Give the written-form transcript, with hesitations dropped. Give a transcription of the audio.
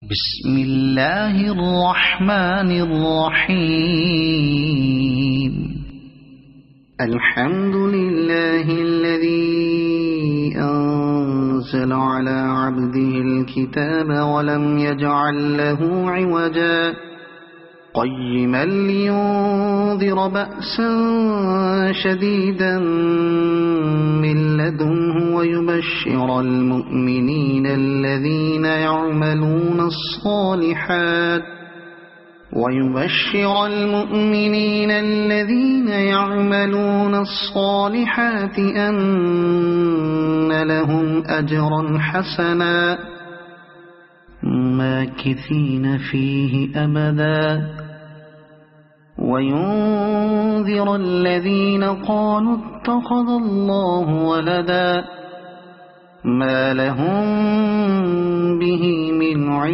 بسم الله الرحمن الرحيم. الحمد لله الذي أنزل على عبده الكتاب ولم يجعل له عوجا قيما لينذر بأسا شديدا من لدنه ويبشر المؤمنين الذين يعملون الصالحات أن لهم أجرا حسنا ماكثين فيه أبدا وينذر الذين قالوا اتخذ الله ولدا ما لهم به من علم